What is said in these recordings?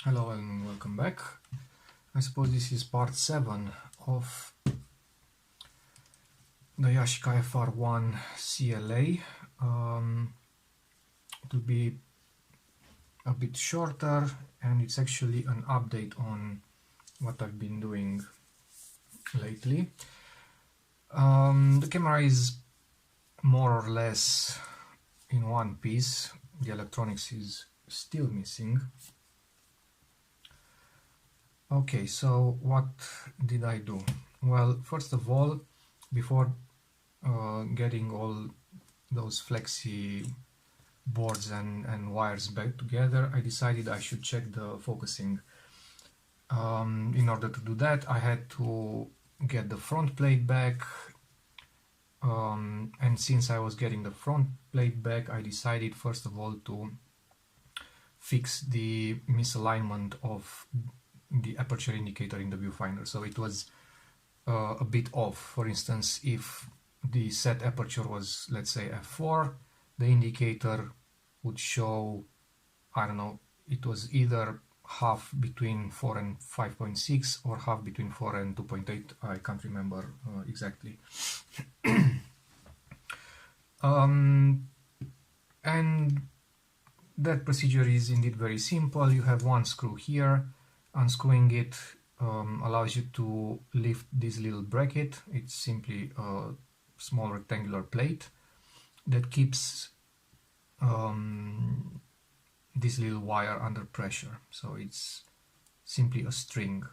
Hello and welcome back. I suppose this is part 7 of the Yashica FR-1 CLA. It will be a bit shorter and it's actually an update on what I've been doing lately. The camera is more or less in one piece. The electronics is still missing. Okay, so what did I do? Well, first of all, before getting all those flexi boards and wires back together, I decided I should check the focusing. In order to do that, I had to get the front plate back, and since I was getting the front plate back, I decided first of all to fix the misalignment of the aperture indicator in the viewfinder. So it was a bit off. For instance, if the set aperture was, let's say, f4, the indicator would show, I don't know, it was either half between 4 and 5.6 or half between 4 and 2.8. I can't remember exactly. And that procedure is indeed very simple. You have one screw here. Unscrewing it allows you to lift this little bracket. It's simply a small rectangular plate that keeps this little wire under pressure. So it's simply a string.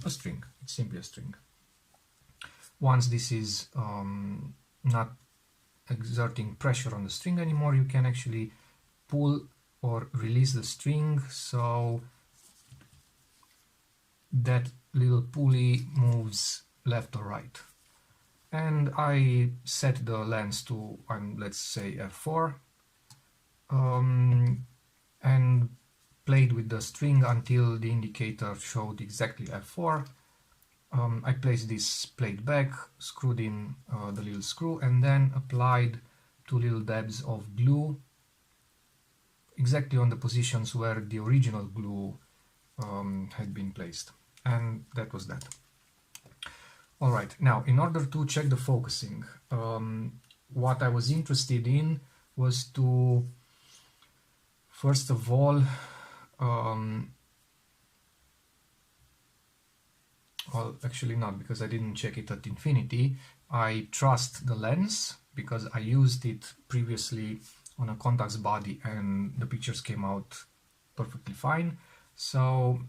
It's simply a string. Once this is not exerting pressure on the string anymore, you can actually pull or release the string, so that little pulley moves left or right. And I set the lens to, let's say, f4, and played with the string until the indicator showed exactly f4. I placed this plate back, screwed in the little screw, and then applied 2 little dabs of glue exactly on the positions where the original glue had been placed. And that was that. Alright, now in order to check the focusing, what I was interested in was to, first of all, well, actually not, because I didn't check it at infinity. I trust the lens because I used it previously on a Contax body and the pictures came out perfectly fine. So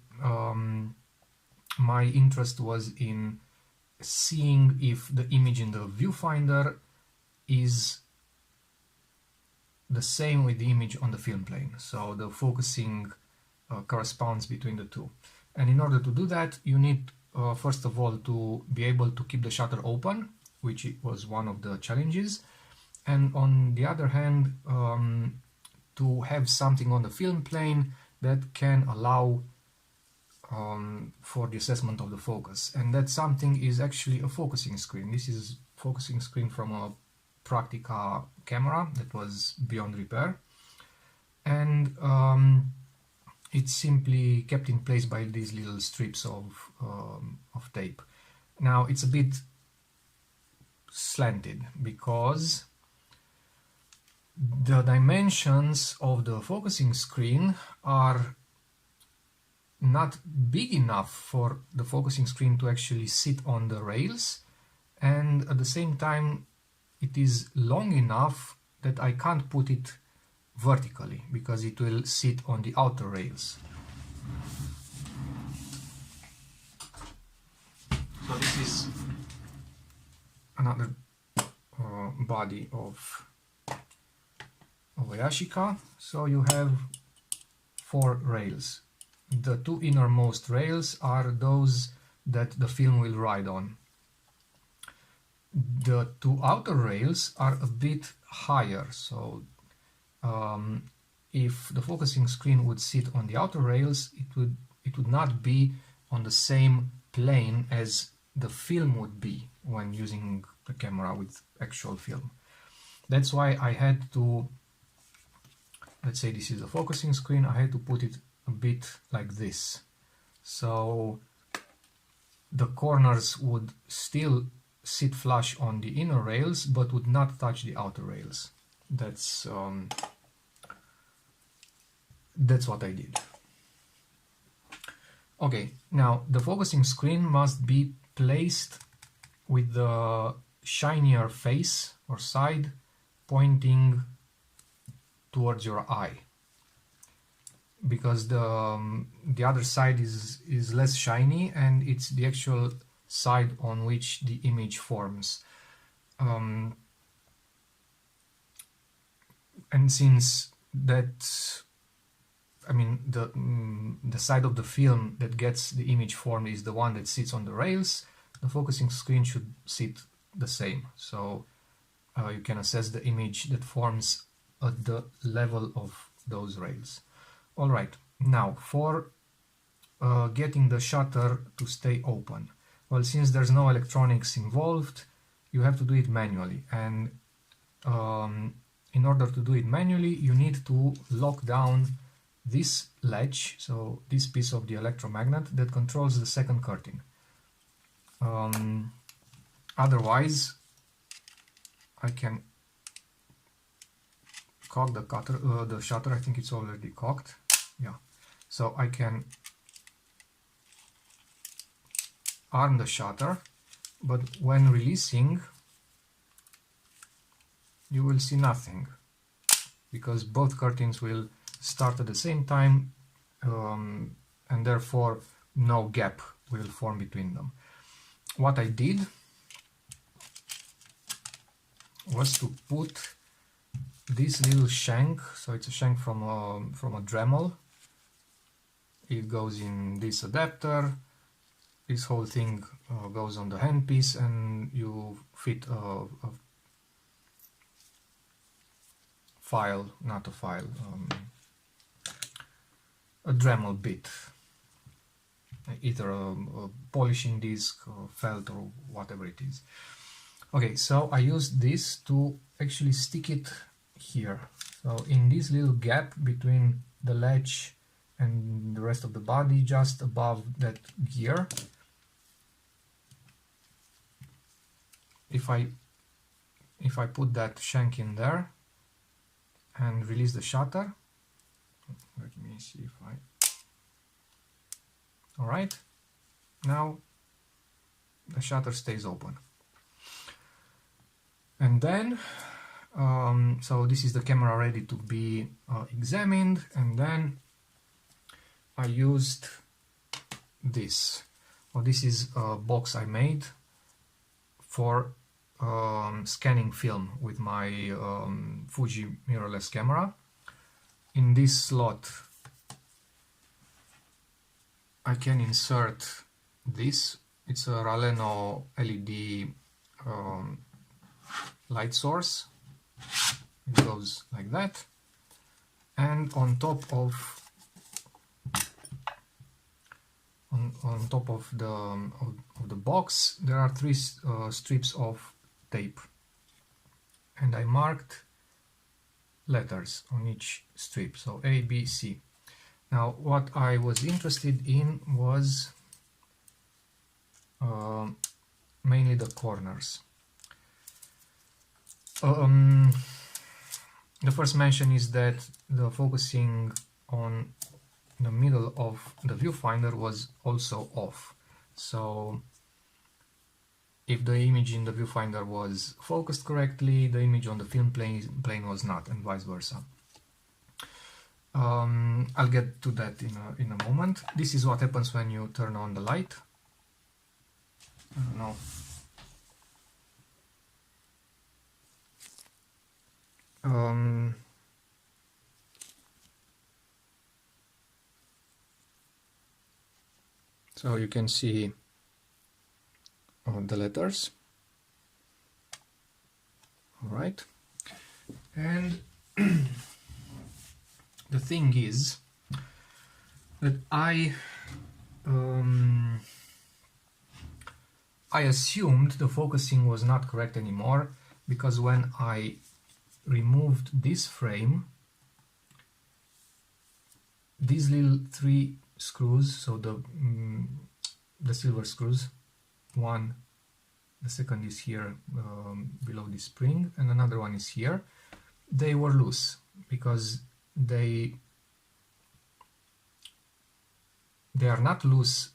my interest was in seeing if the image in the viewfinder is the same with the image on the film plane. So the focusing corresponds between the two. And in order to do that, you need first of all to be able to keep the shutter open, which was one of the challenges. And on the other hand, to have something on the film plane that can allow for the assessment of the focus. And that something is actually a focusing screen. This is a focusing screen from a Praktica camera that was beyond repair. And it's simply kept in place by these little strips of tape. Now it's a bit slanted because the dimensions of the focusing screen are not big enough for the focusing screen to actually sit on the rails, and at the same time it is long enough that I can't put it vertically because it will sit on the outer rails. So this is another body of Yashica. So you have 4 rails. The 2 innermost rails are those that the film will ride on. The 2 outer rails are a bit higher, so if the focusing screen would sit on the outer rails, it would not be on the same plane as the film would be when using the camera with actual film. That's why I had to let's say this is the focusing screen, I had to put it a bit like this. So the corners would still sit flush on the inner rails, but would not touch the outer rails. That's what I did. Okay, now the focusing screen must be placed with the shinier face or side pointing towards your eye, because the other side is less shiny and it's the actual side on which the image forms. And since that, I mean, the side of the film that gets the image formed is the one that sits on the rails, the focusing screen should sit the same. So you can assess the image that forms at the level of those rails. All right, now for getting the shutter to stay open. Well, since there's no electronics involved, you have to do it manually. And in order to do it manually, you need to lock down this latch, so this piece of the electromagnet that controls the second curtain. Otherwise, I can cock the shutter. I think it's already cocked. Yeah, so I can arm the shutter, but when releasing, you will see nothing, because both curtains will start at the same time, and therefore no gap will form between them. What I did was to put this little shank, so it's a shank from a Dremel. It goes in this adapter. This whole thing goes on the handpiece, and you fit a file, not a file, a Dremel bit, either a polishing disc or felt or whatever it is. Okay, so I used this to actually stick it here. So in this little gap between the latch and the rest of the body, just above that gear. If I put that shank in there and release the shutter, let me see if I... Alright, now the shutter stays open. And then, so this is the camera ready to be examined, and then I used this. Well, this is a box I made for scanning film with my Fuji mirrorless camera. In this slot I can insert this. It's a Raleno LED light source. It goes like that, and on top of the box there are three strips of tape, and I marked letters on each strip, so A, B, C. Now what I was interested in was mainly the corners. The first mention is that the focusing on the middle of the viewfinder was also off. So if the image in the viewfinder was focused correctly, the image on the film plane was not, and vice versa. I'll get to that in a moment. This is what happens when you turn on the light. I don't know. So you can see the letters. All right, and the thing is that I assumed the focusing was not correct anymore, because when I removed this frame, these little 3 screws, so the silver screws, one, the second is here below the spring, and another one is here, they were loose because they are not loose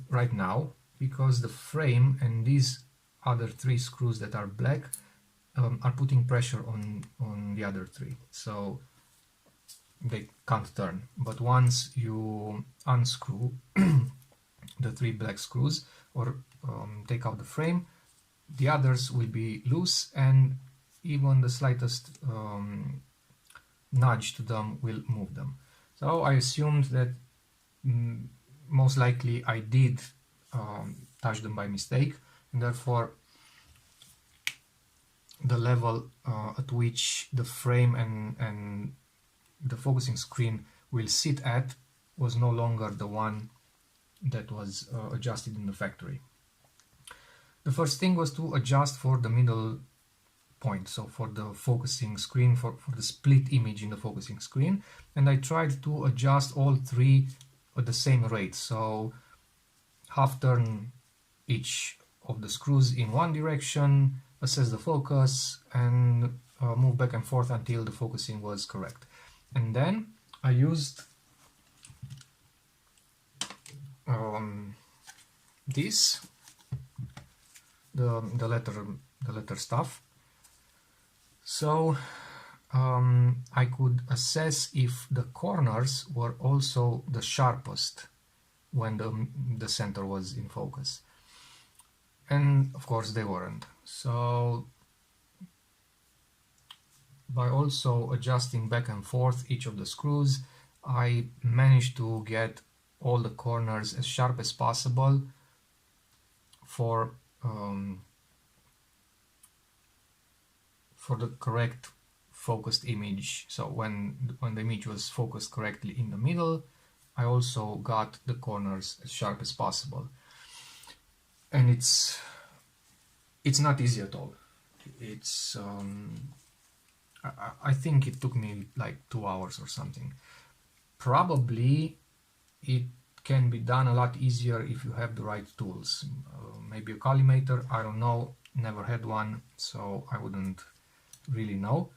right now because the frame and these other 3 screws that are black are putting pressure on the other 3, so they can't turn. But once you unscrew the 3 black screws or take out the frame, the others will be loose, and even the slightest nudge to them will move them. So I assumed that most likely I did touch them by mistake, and therefore the level at which the frame and the focusing screen will sit at was no longer the one that was adjusted in the factory. The first thing was to adjust for the middle point, so for the focusing screen, for the split image in the focusing screen, and I tried to adjust all 3 at the same rate, so half turn each of the screws in one direction, assess the focus, and move back and forth until the focusing was correct. And then I used this, the letter stuff, so I could assess if the corners were also the sharpest when the center was in focus, and of course they weren't. So by also adjusting back and forth each of the screws, I managed to get all the corners as sharp as possible for the correct focused image. So when the image was focused correctly in the middle, I also got the corners as sharp as possible. And it's not easy at all. It's I think it took me like 2 hours or something. Probably it can be done a lot easier if you have the right tools. Maybe a collimator, I don't know, never had one, so I wouldn't really know.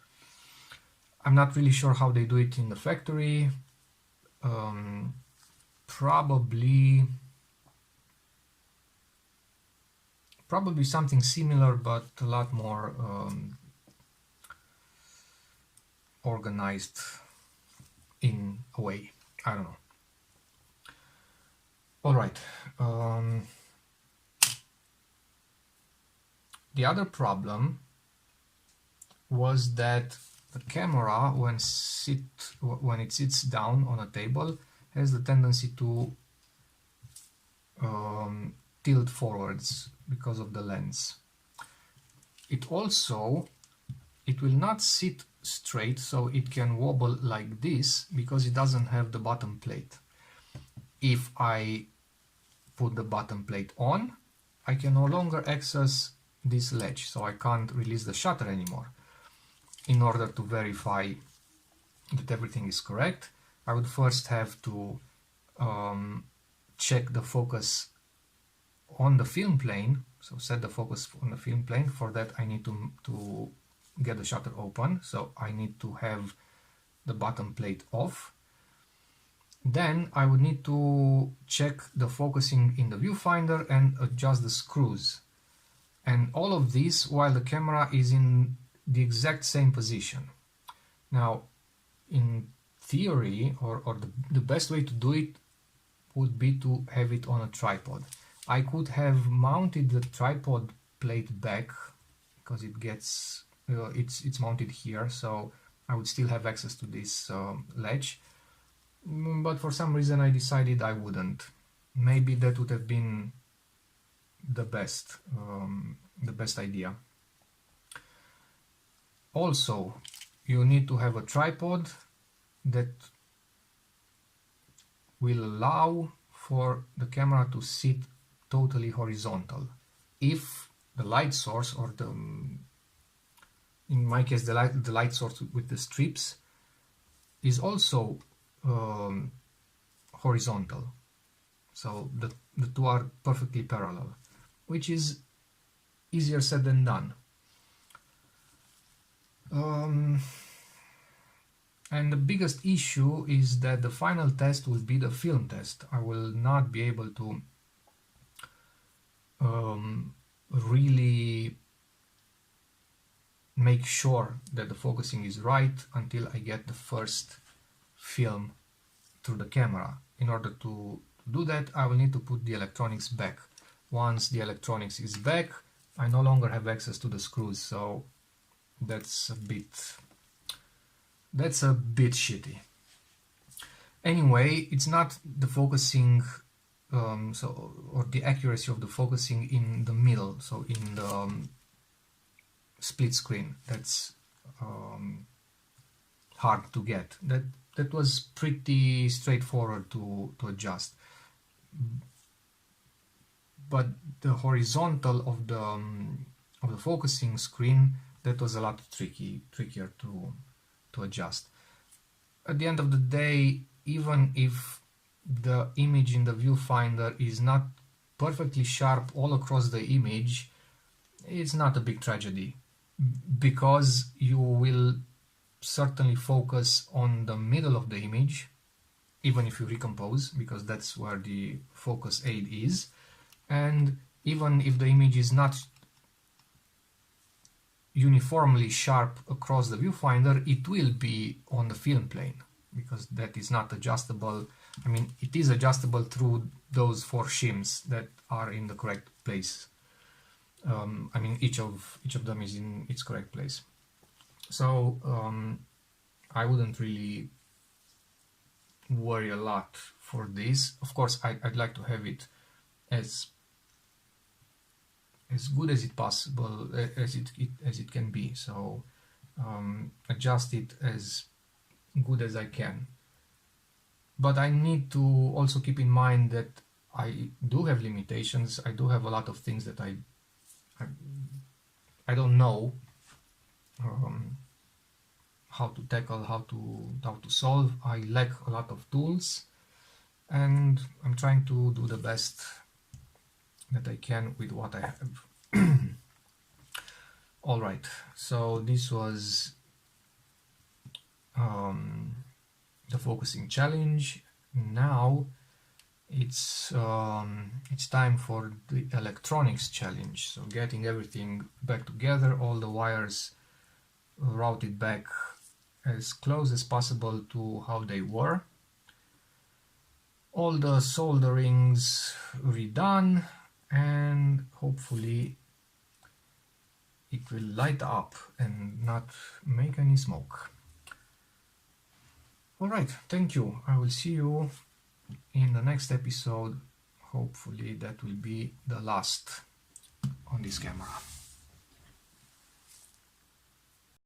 I'm not really sure how they do it in the factory. Probably something similar, but a lot more organized in a way. I don't know. All right. The other problem was that the camera, when it sits down on a table, has the tendency to tilt forwards because of the lens. It will not sit straight, so it can wobble like this because it doesn't have the bottom plate. If I put the bottom plate on, I can no longer access this ledge, so I can't release the shutter anymore. In order to verify that everything is correct, I would first have to check the focus on the film plane, so set the focus on the film plane. For that I need to get the shutter open, so I need to have the bottom plate off. Then I would need to check the focusing in the viewfinder and adjust the screws, and all of this while the camera is in the exact same position. Now, in theory, or the best way to do it would be to have it on a tripod. I could have mounted the tripod plate back because it gets it's mounted here, so I would still have access to this ledge, but for some reason I decided I wouldn't. Maybe that would have been the best idea. Also, you need to have a tripod that will allow for the camera to sit totally horizontal. If the light source, or in my case the light source with the strips, is also horizontal. So the two are perfectly parallel, which is easier said than done. And the biggest issue is that the final test will be the film test. I will not be able to really make sure that the focusing is right until I get the first film through the camera. In order to do that, I will need to put the electronics back. Once the electronics is back, I no longer have access to the screws, so that's a bit shitty. Anyway, it's not the focusing or the accuracy of the focusing in the middle, so in the split screen, that's hard to get. That was pretty straightforward to adjust, but the horizontal of the focusing screen, that was a lot trickier to adjust. At the end of the day, even if the image in the viewfinder is not perfectly sharp all across the image, it's not a big tragedy, because you will certainly focus on the middle of the image, even if you recompose, because that's where the focus aid is. And even if the image is not uniformly sharp across the viewfinder, it will be on the film plane, because that is not adjustable. I mean, it is adjustable through those 4 shims that are in the correct place. I mean, each of them is in its correct place. So I wouldn't really worry a lot for this. Of course, I'd like to have it as good as it possible as it can be. So adjust it as good as I can. But I need to also keep in mind that I do have limitations. I do have a lot of things that I don't know how to tackle, how to solve. I lack a lot of tools, and I'm trying to do the best that I can with what I have. Alright, so this was the focusing challenge. Now it's time for the electronics challenge. So getting everything back together, all the wires routed back as close as possible to how they were, all the solderings redone, and hopefully it will light up and not make any smoke. Alright, thank you. I will see you in the next episode. Hopefully that will be the last on this camera.